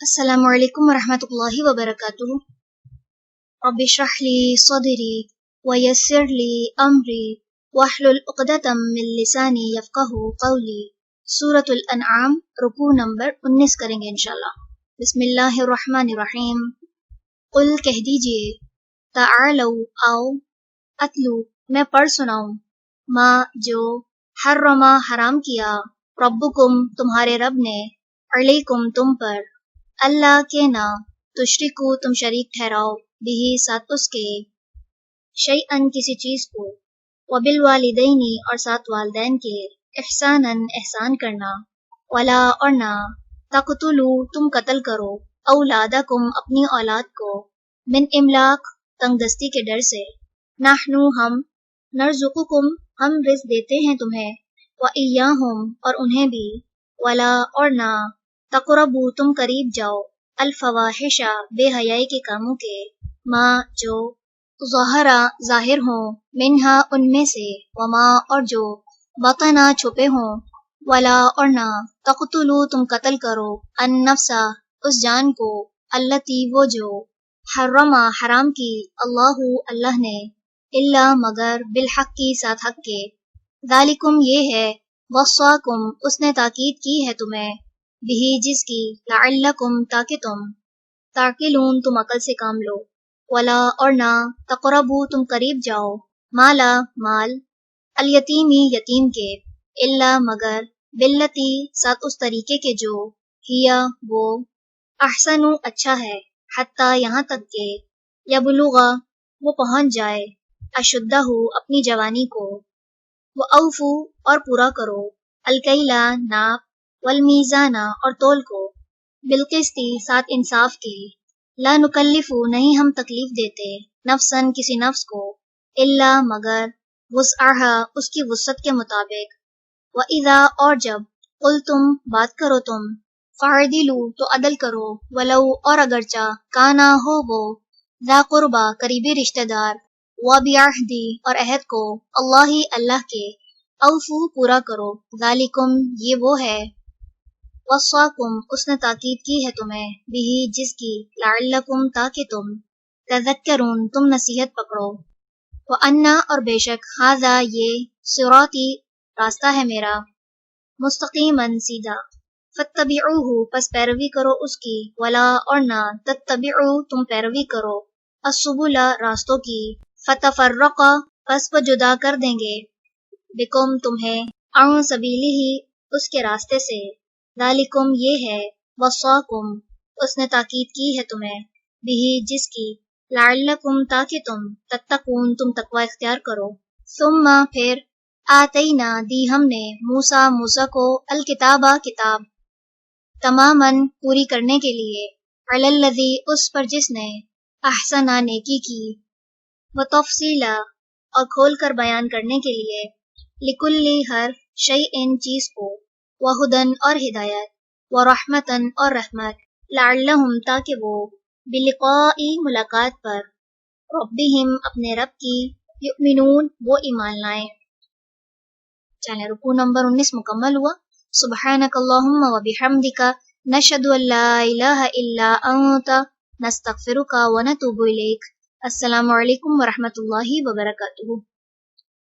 السلام علیکم ورحمۃ اللہ وبرکاتہ۔ رب اشرح لی صدری ویسر لی امری واحلل عقدۃ من لسانی یفقہوا قولی۔ سورۃ الانعام رکوع نمبر 19 کریں گے انشاءاللہ۔ بسم اللہ الرحمن الرحیم۔ قل کہہ دیجئے، تعالوا آؤ، اتلو میں پڑھ سناؤں، ما جو حرما حرام کیا، ربکم تمہارے رب نے، علیکم تم پر، اللہ کے نہ تشرکو تم شریک ٹھہراؤ، بھی ساتھ اس کے، شیئن کسی چیز کو، وبالوالدین اور ساتھ والدین کے، احساناً احسان کرنا، ولا اور نہ، تقتلو تم قتل کرو، اولادکم اپنی اولاد کو، من املاق تنگ دستی کے ڈر سے، نحنو ہم، نرزقکم ہم رزق دیتے ہیں تمہیں، وإیاہم اور انہیں بھی، ولا اور نہ، تقربو تم قریب جاؤ، الفواحش بے حیائی کے کاموں کے، ما جو ظہرا ظاہر ہوں، منہا ان میں سے، وما اور جو بطنا چھپے ہوں، ولا اور نہ، تقتلو تم قتل کرو، النفسا اس جان کو، التی وہ جو، حرما حرام کی، اللہ اللہ نے، الا مگر بالحق کی ساتھ حق کے، ذالکم یہ ہے، وصاکم اس نے تاکید کی ہے تمہیں، بھی جس کی، لعلکم تاکہ تم، تعقلون تم عقل سے کام لو، ولا اور نہ، تقربو تم قریب جاؤ، مالا مال، الیتیمی یتیم کے، الا مگر، باللتی ساتھ اس طریقے کے جو، ہیا وہ، احسنو اچھا ہے، حتی یہاں تک کہ، یبلغا وہ پہنچ جائے، اشدہ اپنی جوانی کو، وأوفو اور پورا کرو، الکیلا ناپ، والمیزانہ اور تول کو، بالقسط ساتھ انصاف کے، لا نکلف نہیں ہم تکلیف دیتے، نفساً کسی نفس کو، الا مگر، وسعها اس کی وسعت کے مطابق، وَإِذَا اور جب، قلتم بات کرو تم، فَاعْدِلُوا تو عدل کرو، ولو اور اگرچہ، کانا ہو وہ، ذا قربا قریبی رشتہ دار، وَبِعَہْدِ اور عہد کو، اللہ کے، اوفو پورا کرو، ذالکم یہ وہ ہے، وصاکم اس نے تاکید کی ہے تمہیں، بھی جس کی، لعلکم تاکہ تم، تذکرون تم نصیحت پکڑو، وَأَنَّا اور بے شک، ھذا یہ، صراطی راستہ ہے میرا، مستقیماً سیدھا، فاتبعوہ پس پیروی کرو اس کی، ولا اور نہ، تتبعوا تم پیروی کرو، السبل راستوں کی، فتفرق پس وہ جدا کر دیں گے، بکم تمہیں، عن سبیلہ اس کے راستے سے، ذالکم یہ ہے، وصاکم اس نے تاکید کی ہے تمہیں، بھی جس کی، لعلکم تاکہ تم، تتقون تم تقوی اختیار کرو، ثم پھر، آتینا دی ہم نے، موسیٰ کو، الکتابہ کتاب، تماماً پوری کرنے کے لیے، علی الذی اس پر جس نے، احسنا نیکی کی، وتفصیلا اور کھول کر بیان کرنے کے لیے، لکلی ہر شیئن چیز کو، وہدن اور ہدایت، ورحمتن اور رحمت، لعلہم تاکہ وہ، بلقاء ملاقات پر، ربہم اپنے رب کی، یؤمنون وہ ایمان لائیں۔ چلیں رکوع نمبر 19 مکمل ہوا۔ سبحانک اللہم وبحمدک، نشہد ان لا الہ الا انت، نستغفرک ونتوب الیک۔ السلام علیکم ورحمۃ اللہ وبرکاتہ۔